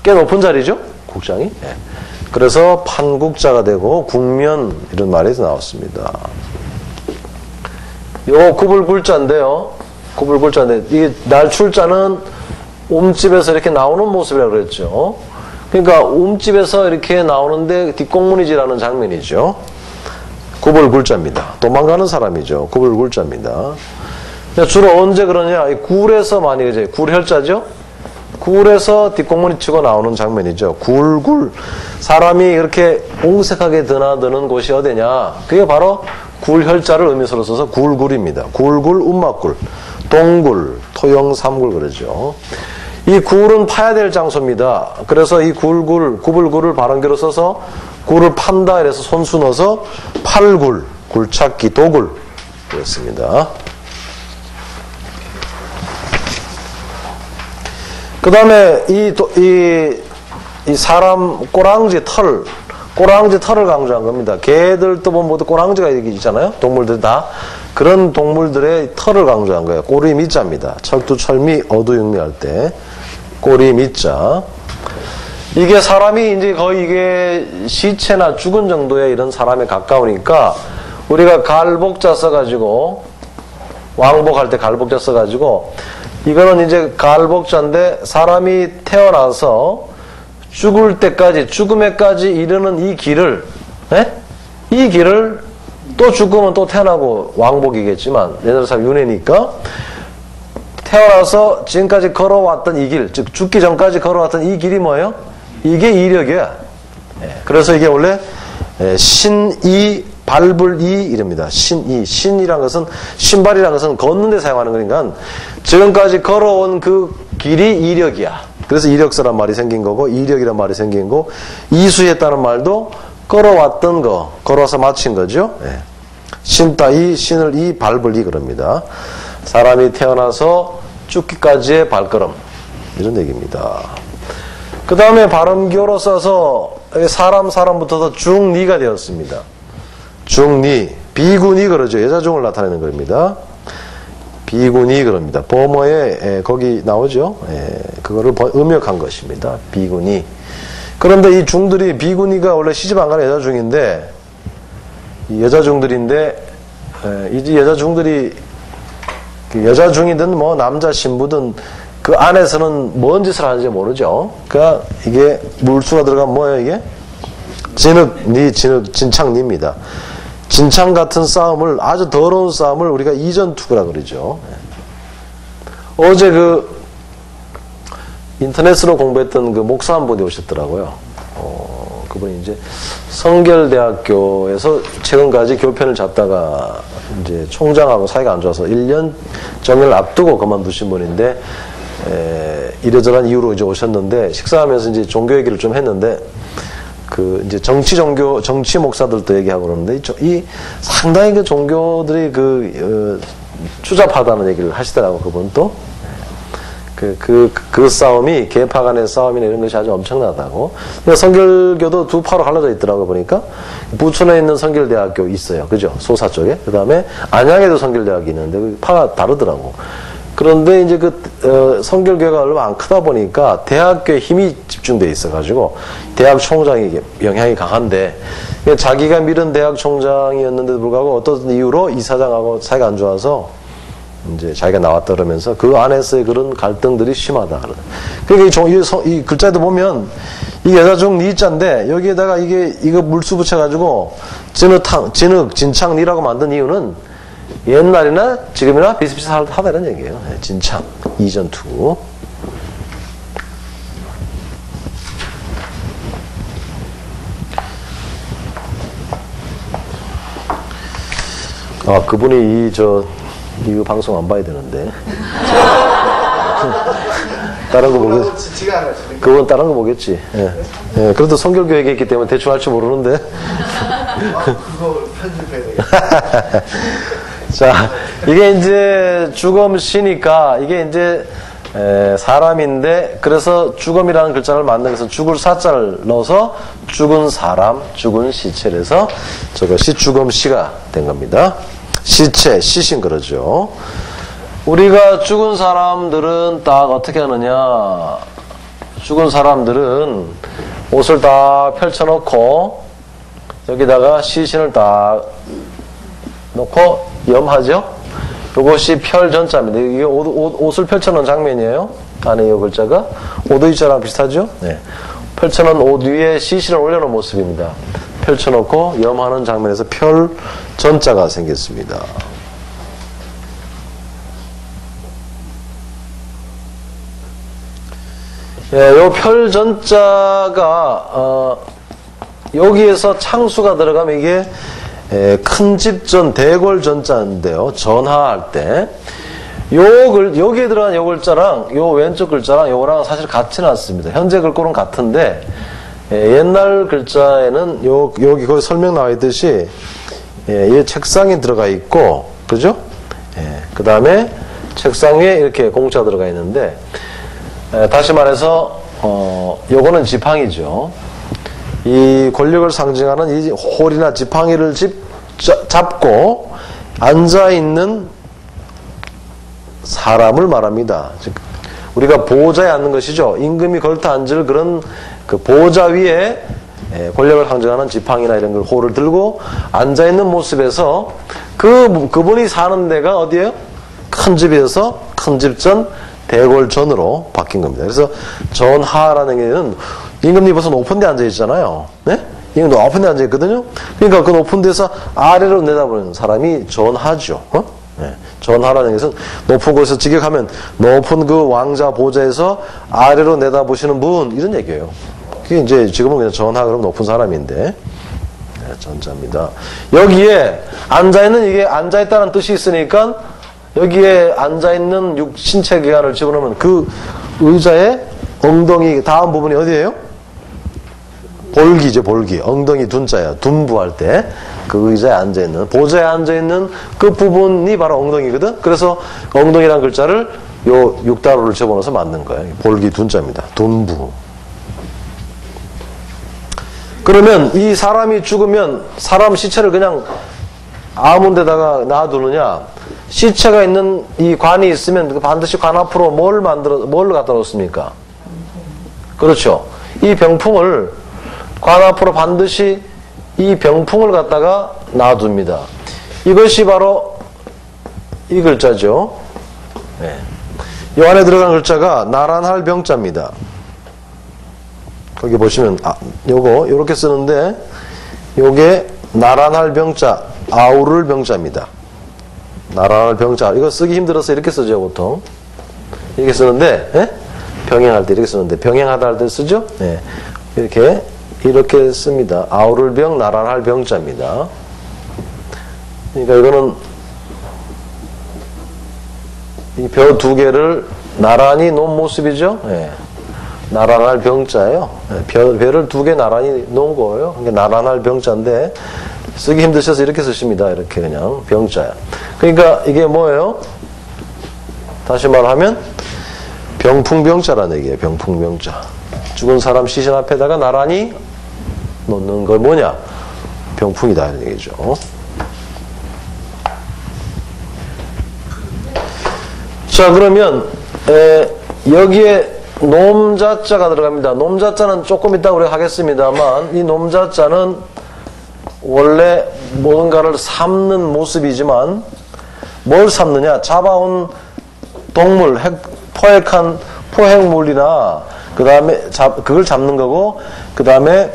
Speaker 1: 꽤 높은 자리죠, 국장이. 예. 그래서 판국자가 되고 국면 이런 말이 나왔습니다. 요 구불굴자인데요. 구불굴자인데 이게 날출자는 움집에서 이렇게 나오는 모습이라고 그랬죠. 그러니까 움집에서 이렇게 나오는데 뒷공문이지라는 장면이죠. 구불굴자입니다. 도망가는 사람이죠. 구불굴자입니다. 주로 언제 그러냐? 이 굴에서 많이 이제 굴혈자죠. 굴에서 뒷공문이 치고 나오는 장면이죠. 굴굴. 사람이 이렇게 옹색하게 드나드는 곳이 어디냐? 그게 바로 굴혈자를 의미서로 써서 굴굴입니다. 굴굴, 움막굴, 동굴, 토영, 삼굴 그러죠. 이 굴은 파야 될 장소입니다. 그래서 이 굴굴, 구불굴을 발음계로 써서 굴을 판다 이래서 손수 넣어서 팔굴, 굴찾기, 도굴 그랬습니다. 그 다음에 이 사람 꼬랑지 털을 강조한 겁니다. 개들도 보면 모두 꼬랑지가 있잖아요. 동물들 다. 그런 동물들의 털을 강조한 거예요. 꼬리 미자입니다. 철두, 철미, 어두, 육미할 때. 꼬리 미자. 이게 사람이 이제 거의 이게 시체나 죽은 정도의 이런 사람에 가까우니까 우리가 갈복자 써가지고 왕복할 때 갈복자 써가지고 이거는 이제 갈복자인데 사람이 태어나서 죽을 때까지 죽음에까지 이르는 이 길을 이 길을 또 죽으면 또 태어나고 왕복이겠지만 옛날 사람 윤회니까 태어나서 지금까지 걸어왔던 이 길, 즉 죽기 전까지 걸어왔던 이 길이 뭐예요? 이게 이력이야. 그래서 이게 원래 신이 밟을 이 이릅니다. 신이란 것은 신발이란 것은 걷는 데 사용하는 거니까 지금까지 걸어온 그 길이 이력이야. 그래서 이력서란 말이 생긴 거고 이력이란 말이 생긴 거. 이수했다는 말도 걸어왔던 거, 걸어서 마친 거죠. 신다 이, 신을 이, 밟을 이 그럽니다. 사람이 태어나서 죽기까지의 발걸음 이런 얘기입니다. 그 다음에 발음교로 써서 사람 붙어서 중니가 되었습니다. 중니, 비군이 그러죠. 여자중을 나타내는 겁니다. 비군이 그럽니다. 범어에 거기 나오죠. 그거를 음역한 것입니다. 비군이. 그런데 이 중들이 비군이가 원래 시집 안 가는 여자중인데 이 여자중들인데 이 여자중들이 여자중이든 뭐 남자 신부든 그 안에서는 뭔 짓을 하는지 모르죠. 그러니까 이게 물수가 들어가면 뭐예요 이게? 진흙니, 진창니입니다. 진창 같은 싸움을, 아주 더러운 싸움을 우리가 이전투구라 그러죠. 어제 인터넷으로 공부했던 그 목사 한 분이 오셨더라고요. 그분이 이제 성결대학교에서 최근까지 교편을 잡다가 이제 총장하고 사이가 안 좋아서 1년 정년을 앞두고 그만두신 분인데, 이러저러한 이유로 이제 오셨는데, 식사하면서 이제 종교 얘기를 좀 했는데, 이제 정치 목사들도 얘기하고 그러는데, 이 상당히 그 종교들이 추잡하다는 얘기를 하시더라고, 그분도. 그 싸움이, 계파 간의 싸움이나 이런 것이 아주 엄청나다고. 성결교도 두 파로 갈라져 있더라고, 보니까. 부천에 있는 성결대학교 있어요. 그죠? 소사 쪽에. 그 다음에 안양에도 성결대학이 있는데, 그 파가 다르더라고. 그런데 이제 성결교회가 얼마 안 크다 보니까 대학교에 힘이 집중돼 있어가지고 대학 총장이 영향이 강한데 자기가 밀은 대학 총장이었는데도 불구하고 어떤 이유로 이사장하고 사이가 안 좋아서 이제 자기가 나왔다 그러면서 그 안에서의 그런 갈등들이 심하다. 그러니까 이 글자에도 보면 이 여자중 니자인데 여기에다가 이거 물수 붙여가지고 진창니라고 만든 이유는 옛날이나 지금이나 비슷비슷하다 이런 얘기예요. 진창, 이전투. 그분이 이거 방송 안 봐야 되는데. 다른 거 보겠지. 그건 다른 거 보겠지. 그래도 성결교 얘기했기 때문에 대충 할 줄 모르는데.
Speaker 2: 그거 편집해야 되겠다.
Speaker 1: 자, 이게 이제 죽음시니까 이게 이제 사람인데 그래서 죽음이라는 글자를 만들어서 죽을 사자를 넣어서 죽은 사람, 죽은 시체에서 저것이 죽음시가 된 겁니다. 시체, 시신 그러죠. 우리가 죽은 사람들은 딱 어떻게 하느냐. 죽은 사람들은 옷을 다 펼쳐놓고 여기다가 시신을 딱 놓고 염하죠. 이것이 펼전자입니다. 이게 옷을 펼쳐놓은 장면이에요. 안에 이 글자가 오도이자랑 비슷하죠. 네. 펼쳐놓은 옷 위에 시신을 올려놓은 모습입니다. 펼쳐놓고 염하는 장면에서 펼전자가 생겼습니다. 예, 요 펼전자가 여기에서 창수가 들어가면 이게 큰 집전 대궐전자인데요. 전하할 때 여기에 들어간 요 글자랑 요 왼쪽 글자랑 요거랑 사실 같지는 않습니다. 현재 글꼴은 같은데 옛날 글자에는 여기 거기 설명 나와 있듯이 이 책상에 들어가 있고 그죠? 그 다음에 책상 위에 이렇게 공자 들어가 있는데 다시 말해서 요거는 지팡이죠. 이 권력을 상징하는 이 홀이나 지팡이를 잡고 앉아있는 사람을 말합니다. 즉 우리가 보좌에 앉는 것이죠. 임금이 걸터 앉을 그런 그 보좌 위에 권력을 상징하는 지팡이나 이런 걸 홀을 들고 앉아있는 모습에서 그분이 사는 데가 어디예요? 큰 집에서 큰 집전 대궐전으로 바뀐 겁니다. 그래서 전하라는 게는 임금이 벌써 높은 데 앉아있잖아요. 네? 임금도 높은 데 앉아있거든요. 그러니까 그 높은 데서 아래로 내다보는 사람이 전하죠. 네. 전하라는 것은 높은 곳에서 직역하면 높은 그 왕자 보좌에서 아래로 내다보시는 분 이런 얘기예요. 그게 이제 지금은 그냥 전하 그러면 높은 사람인데 네, 전자입니다. 여기에 앉아있는 이게 앉아있다는 뜻이 있으니까 여기에 앉아있는 신체 기관을 집어넣으면 그 의자의 엉덩이 다음 부분이 어디예요? 볼기죠, 볼기. 엉덩이 둔자예요. 둔부할 때 그 의자에 앉아있는, 보좌에 앉아있는 그 부분이 바로 엉덩이거든. 그래서 엉덩이란 글자를 요 육단으로 집어넣어서 만든 거예요. 볼기 둔자입니다. 둔부. 그러면 이 사람이 죽으면 사람 시체를 그냥 아무 데다가 놔두느냐? 시체가 있는 이 관이 있으면 반드시 관 앞으로 뭘 갖다 놓습니까? 그렇죠. 이 병풍을 관 앞으로 반드시 이 병풍을 갖다가 놔둡니다. 이것이 바로 이 글자죠. 네. 이 안에 들어간 글자가 나란할 병자입니다. 거기 보시면 요거 요렇게 쓰는데 요게 나란할 병자, 아우를 병자입니다. 나란할 병자. 이거 쓰기 힘들어서 이렇게 쓰죠, 보통. 이렇게 쓰는데, 예? 병행할 때 이렇게 쓰는데, 병행하다 할 때 쓰죠? 예. 이렇게 씁니다. 아우를 병, 나란할 병자입니다. 그러니까 이거는 이 벼 두 개를 나란히 놓은 모습이죠? 예. 나란할 병자예요. 예. 벼를 두 개 나란히 놓은 거예요. 그러니까 나란할 병자인데, 쓰기 힘드셔서 이렇게 쓰십니다. 이렇게 그냥 병자야. 그러니까 이게 뭐예요? 다시 말하면 병풍병자라는 얘기예요. 병풍병자. 죽은 사람 시신 앞에다가 나란히 놓는 거 뭐냐? 병풍이다 이런 얘기죠. 자, 그러면 여기에 놈자자가 들어갑니다. 놈자자는 조금 이따 우리가 하겠습니다만 이 놈자자는 원래 뭔가를 삶는 모습이지만 뭘 삶느냐? 잡아온 동물, 포획한 포획물이나 그 다음에 그걸 잡는 거고 그 다음에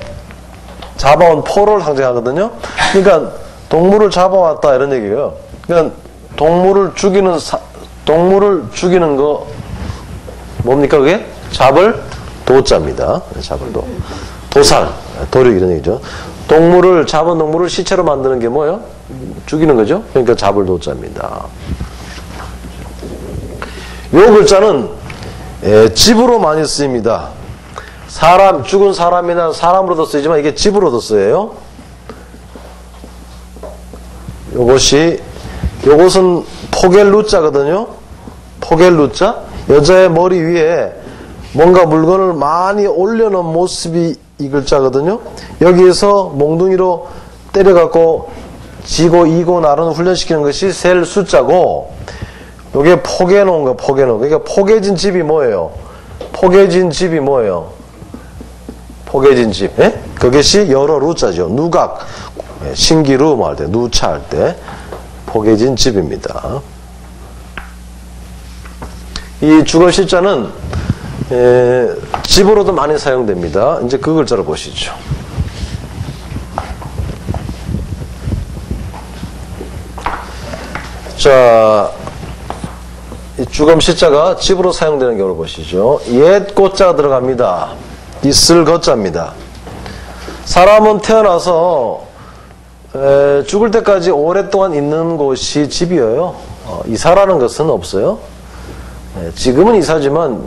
Speaker 1: 잡아온 포를 상징하거든요. 그러니까 동물을 잡아왔다 이런 얘기예요. 그러니까 동물을 죽이는 거 뭡니까 그게? 잡을 도자입니다. 잡을 도. 도살, 도륙 이런 얘기죠. 잡은 동물을 시체로 만드는 게 뭐예요? 죽이는 거죠. 그러니까 잡을 도자입니다. 이 글자는 집으로 많이 쓰입니다. 죽은 사람이나 사람으로도 쓰이지만 이게 집으로도 쓰여요. 요것은 포겔루자거든요. 포겔루자. 여자의 머리 위에 뭔가 물건을 많이 올려놓은 모습이 이 글자거든요. 여기에서 몽둥이로 때려갖고 지고 이고 나르는 훈련시키는 것이 셀 숫자고, 요게 포개놓은 거, 포개놓은 거. 그러니까 포개진 집이 뭐예요? 포개진 집이 뭐예요? 포개진 집. 예? 그것이 여러 루자죠. 누각, 신기루 뭐 할 때, 누차 할 때 포개진 집입니다. 이 주거 시자는 집으로도 많이 사용됩니다. 이제 그 글자를 보시죠. 자, 이 주검 시자가 집으로 사용되는 경우를 보시죠. 옛 꽃자가 들어갑니다. 있을 것자입니다. 사람은 태어나서 죽을 때까지 오랫동안 있는 곳이 집이에요. 이사라는 것은 없어요. 지금은 이사지만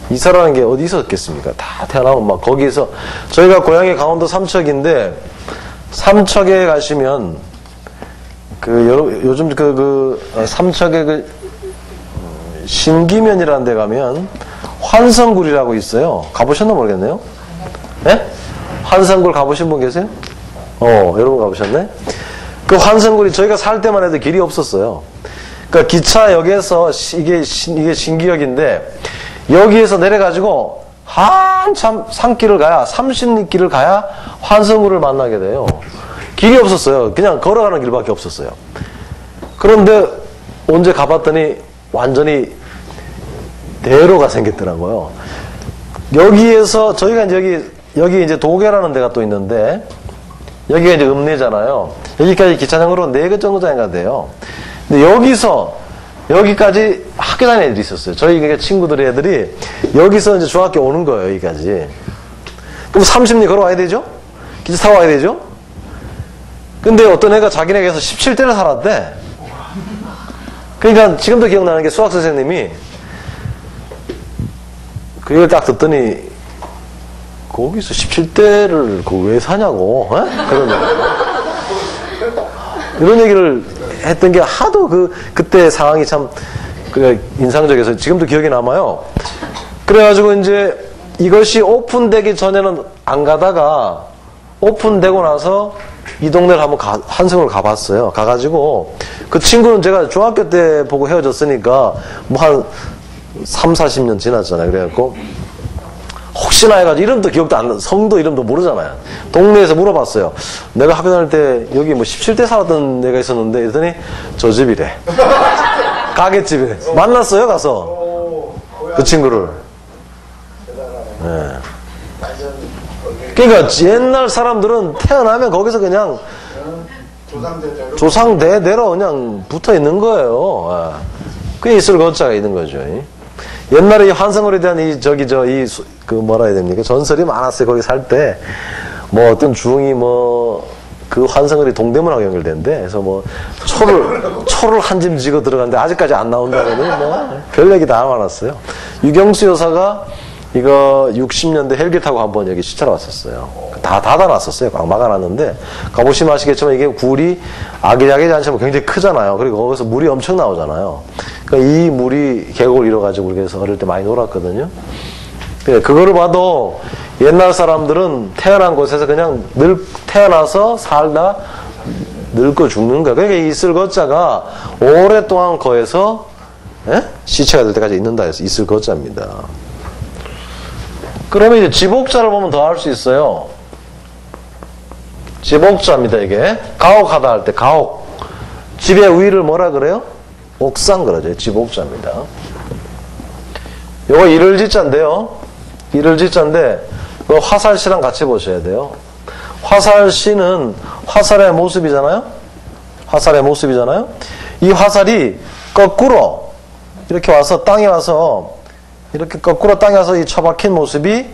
Speaker 1: 이사라는 게 어디 있었겠습니까? 다 태어나면 막 거기서, 저희가 고향이 강원도 삼척인데 삼척에 가시면 요즘 삼척에 신기면이라는 데 가면 환성굴이라고 있어요. 가보셨나 모르겠네요. 예? 환성굴 가보신 분 계세요? 여러분 가보셨네? 그 환성굴이 저희가 살 때만 해도 길이 없었어요. 그러니까 기차역에서 이게 신기역인데 여기에서 내려가지고 한참 산길을 가야 30리길을 가야 환성굴을 만나게 돼요. 길이 없었어요. 그냥 걸어가는 길밖에 없었어요. 그런데 언제 가봤더니 완전히 대로가 생겼더라고요. 여기에서 저희가 이제 여기 이제 도계라는 데가 또 있는데 여기가 이제 읍내잖아요. 여기까지 기차장으로 4개 정거장이 돼요. 근데 여기까지 학교 다니는 애들이 있었어요. 저희 친구들의 애들이 여기서 이제 중학교 오는 거예요, 여기까지. 그럼 30리 걸어와야 되죠? 기차 타고 와야 되죠? 근데 어떤 애가 자기네에게서 17대를 살았대. 그러니까 지금도 기억나는 게 수학 선생님이 그 얘기를 딱 듣더니 거기서 17대를 왜 사냐고, 이런 얘기를 했던 게 하도 그때 상황이 참 인상적이어서 지금도 기억이 남아요. 그래가지고 이제 이것이 오픈되기 전에는 안 가다가 오픈되고 나서 이 동네를 한번 환승을 가봤어요. 가가지고 그 친구는 제가 중학교 때 보고 헤어졌으니까 뭐 한 3, 40년 지났잖아요. 그래갖고 혹시나 해가지고 이름도 기억도 안 나, 성도 이름도 모르잖아요. 동네에서 물어봤어요. 내가 학교 다닐 때 여기 뭐 17대 살았던 애가 있었는데, 이랬더니 저 집이래. 가게집이래. 만났어요, 가서. 그 친구를. 네. 그러니까 옛날 사람들은 태어나면 거기서 그냥 조상대대로 그냥 붙어 있는 거예요. 그게 있을 것자가 있는 거죠. 옛날에 이 환성굴에 대한 뭐라 해야 됩니까? 전설이 많았어요. 거기 살 때. 뭐 어떤 중이 그 환성굴이 동대문하고 연결된대. 그래서 뭐 초를 한 짐 지고 들어갔는데 아직까지 안 나온다더니 별 얘기 다 많았어요. 유경수 여사가 이거 60년대 헬기 타고 한번 여기 시찰 왔었어요. 다 닫아놨었어요. 막 막아놨는데 가보시면 아시겠지만 이게 굴이 아기자기지 않지만 굉장히 크잖아요. 그리고 거기서 물이 엄청 나오잖아요. 그러니까 이 물이 계곡을 이뤄가지고 우리가 어릴 때 많이 놀았거든요. 그거를 봐도 옛날 사람들은 태어난 곳에서 그냥 태어나서 살다 늙고 죽는 거야. 그러니까 있을 것자가 오랫동안 거에서 시체가 될 때까지 있는다 해서 있을 것자입니다. 그러면 이제 지복자를 보면 더 할 수 있어요. 지복자입니다, 이게. 가옥하다 할 때, 가옥. 집의 위를 뭐라 그래요? 옥상 그러죠. 지복자입니다. 요거 이를지자인데요. 이를지자인데, 그 화살시랑 같이 보셔야 돼요. 화살시는 화살의 모습이잖아요? 화살의 모습이잖아요? 이 화살이 거꾸로, 이렇게 와서 땅에 와서 이렇게 거꾸로 땅에 와서 이 처박힌 모습이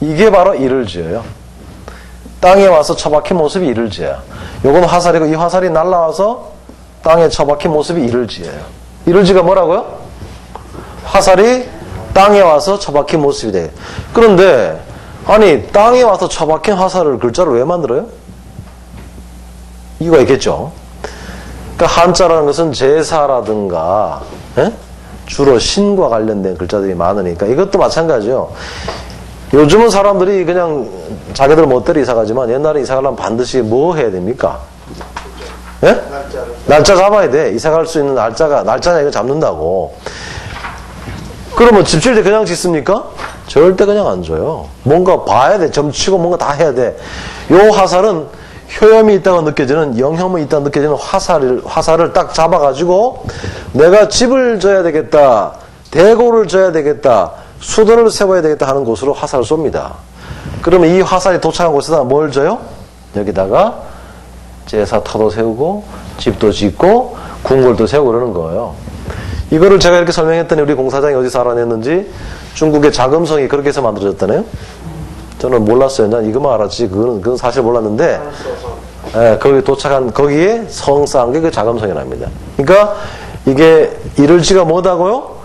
Speaker 1: 이게 바로 이를 지어요. 땅에 와서 처박힌 모습이 이를 지어요. 요건 화살이고 이 화살이 날라와서 땅에 처박힌 모습이 이를 지어요. 이를 지가 뭐라고요? 화살이 땅에 와서 처박힌 모습이 돼요. 그런데 아니 땅에 와서 처박힌 화살을 글자로 왜 만들어요? 이유가 있겠죠. 그러니까 한자라는 것은 제사라든가 주로 신과 관련된 글자들이 많으니까 이것도 마찬가지요. 요즘은 사람들이 그냥 자기들 멋대로 이사 가지만 옛날에 이사 가려면 반드시 뭐 해야 됩니까? 예? 날짜 잡아야 돼. 이사 갈 수 있는 날짜냐 이거 잡는다고. 그러면 집 질 때 그냥 짓습니까? 절대 그냥 안 줘요. 뭔가 봐야 돼. 점치고 뭔가 다 해야 돼. 요 화살은 효염이 있다고 느껴지는, 영혐이 있다고 느껴지는 화살을 딱 잡아가지고 내가 집을 져야 되겠다, 대고를 져야 되겠다, 수도를 세워야 되겠다 하는 곳으로 화살을 쏩니다. 그러면 이 화살이 도착한 곳에다 뭘 져요? 여기다가 제사터도 세우고 집도 짓고 궁궐도 세우고 그러는 거예요. 이거를 제가 이렇게 설명했더니 우리 공사장이 어디서 알아냈는지 중국의 자금성이 그렇게 해서 만들어졌다네요. 저는 몰랐어요. 난 이것만 알았지. 그건 사실 몰랐는데, 예, 거기 도착한, 거기에 성 쌓은 게 그 자금성이랍니다. 그러니까 이게 이를지가 뭐다고요?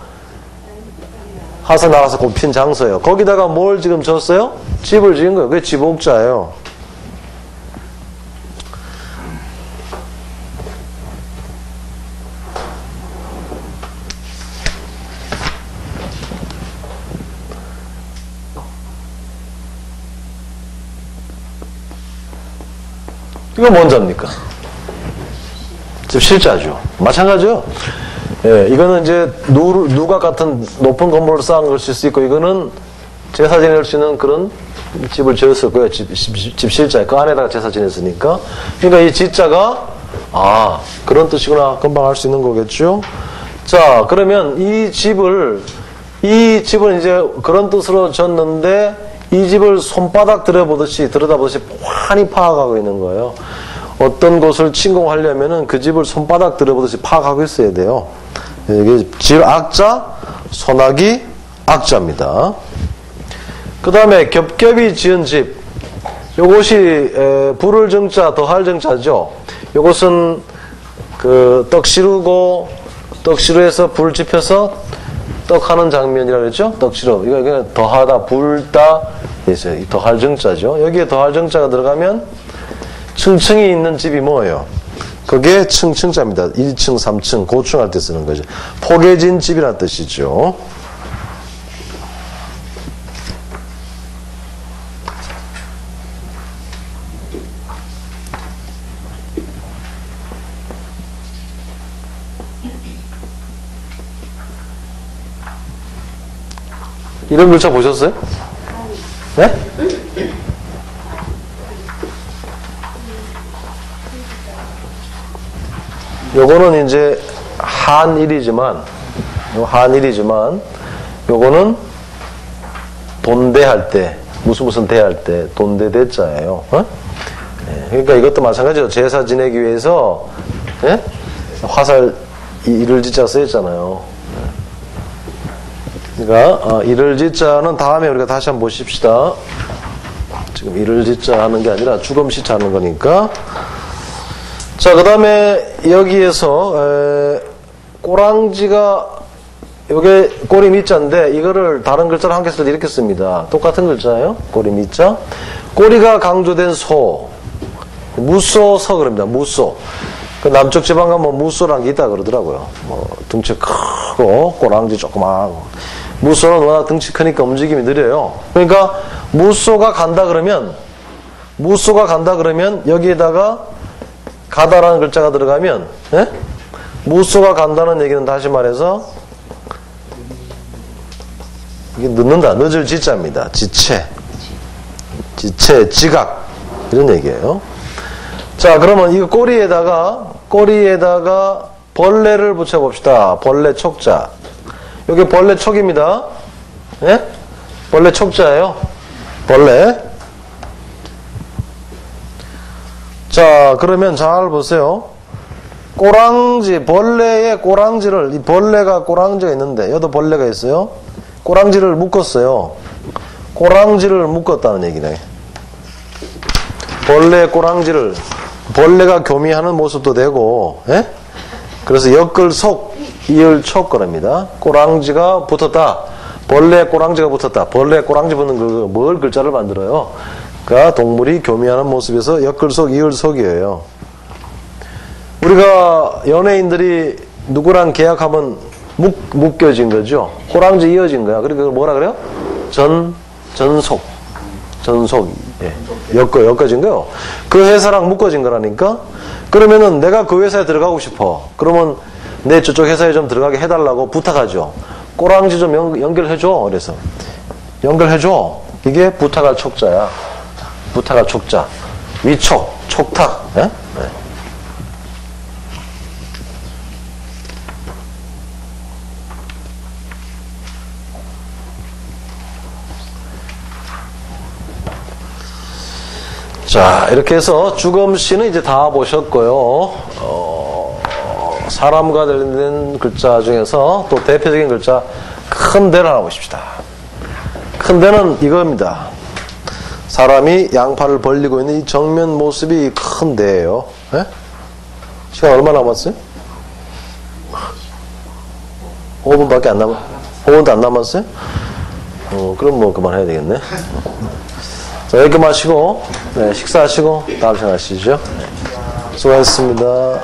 Speaker 1: 화살 나가서 꼽힌 장소예요. 거기다가 뭘 지금 졌어요? 집을 지은 거예요. 그게 집옥자예요. 이거 뭔 자입니까? 집실자죠. 마찬가지요. 예, 이거는 이제 누가 같은 높은 건물을 쌓은 것일 수 있고, 이거는 제사 지낼 수 있는 그런 집을 지었을 거예요. 집실자. 그 안에다가 제사 지냈으니까. 그러니까 이 지자가, 그런 뜻이구나. 금방 알 수 있는 거겠죠. 자, 그러면 이 집을 이제 그런 뜻으로 졌는데, 이 집을 손바닥 들여다보듯이 환히 파악하고 있는 거예요. 어떤 곳을 침공하려면은 그 집을 손바닥 들여보듯이 파악하고 있어야 돼요. 이게 질 악자, 소나기 악자입니다. 그 다음에 겹겹이 지은 집. 요것이 불을 정자, 더할 정자죠. 요것은 그 떡시루해서 불 지펴서 떡하는 장면이라고 했죠? 떡시루. 이거 더하다, 불다, 있어요. 이 더할 정자죠. 여기에 더할 정자가 들어가면 층층이 있는 집이 뭐예요? 그게 층층자입니다. 1층, 3층, 고층할 때 쓰는 거죠. 포개진 집이라는 뜻이죠. 이런 글자 보셨어요? 네? 요거는 이제 한일이지만 요거는 돈대할 때, 무슨 대할 때, 돈대대자예요. 네, 그러니까 이것도 마찬가지로 제사 지내기 위해서, 네? 화살, 이를 지자 쓰였잖아요. 그러니까 이를 지자는 다음에 우리가 다시 한번 보십시다. 지금 이를 지자 하는 게 아니라 주검시자 하는 거니까. 자, 그 다음에 여기에서 꼬랑지가, 요게 꼬리 밑자인데 이거를 다른 글자로 한 개 쓸 때 이렇게 씁니다. 똑같은 글자예요. 꼬리 밑자. 꼬리가 강조된 소, 무소서 그럽니다. 무소. 그 남쪽 지방 가면 무소란 게 있다 그러더라고요. 등치 크고 꼬랑지 조그마하고. 무소는 워낙 등치 크니까 움직임이 느려요. 그러니까 무소가 간다 그러면 여기에다가 가다라는 글자가 들어가면, 예? 무소가 간다는 얘기는 다시 말해서 이게 늦는다. 늦을 지자입니다. 지체, 지각 이런 얘기예요. 자, 그러면 이 꼬리에다가 벌레를 붙여봅시다. 벌레 촉자. 여기 벌레 촉입니다. 예? 벌레 촉자예요. 벌레. 자, 그러면 잘 보세요. 꼬랑지, 벌레의 꼬랑지를, 이 벌레가 꼬랑지가 있는데, 여기도 벌레가 있어요. 꼬랑지를 묶었어요. 꼬랑지를 묶었다는 얘기네. 벌레의 꼬랑지를, 벌레가 교미하는 모습도 되고, 예? 그래서 역글속, 이을촉 거랍니다. 꼬랑지가 붙었다. 벌레의 꼬랑지가 붙었다. 벌레의 꼬랑지 붙는 그, 뭘 글자를 만들어요? 그러니까 동물이 교미하는 모습에서 역글속, 이을속이에요. 우리가 연예인들이 누구랑 계약하면 묶여진 거죠. 꼬랑지 이어진 거야. 그러니까 그걸 뭐라 그래요? 전속. 예. 엮어진 거요. 그 회사랑 묶어진 거라니까. 그러면은 내가 그 회사에 들어가고 싶어. 그러면 내 저쪽 회사에 좀 들어가게 해달라고 부탁하죠. 꼬랑지 좀 연결해줘. 그래서 연결해줘. 이게 부탁할 촉자야. 부탁할 촉자. 위촉, 촉탁. 예? 네. 자, 이렇게 해서 주검시는 이제 다 보셨고요. 사람과 관련된 글자 중에서 또 대표적인 글자 큰 대를 하나 보십시다. 큰 대는 이겁니다. 사람이 양팔을 벌리고 있는 이 정면 모습이 큰 대예요. 네? 시간 얼마 남았어요? 5분밖에 안 남았어요? 5분도 안 남았어요? 그럼 뭐 그만해야 되겠네. 자, 여기 마시고, 네, 식사하시고, 다음 시간 하시죠. 네. 수고하셨습니다.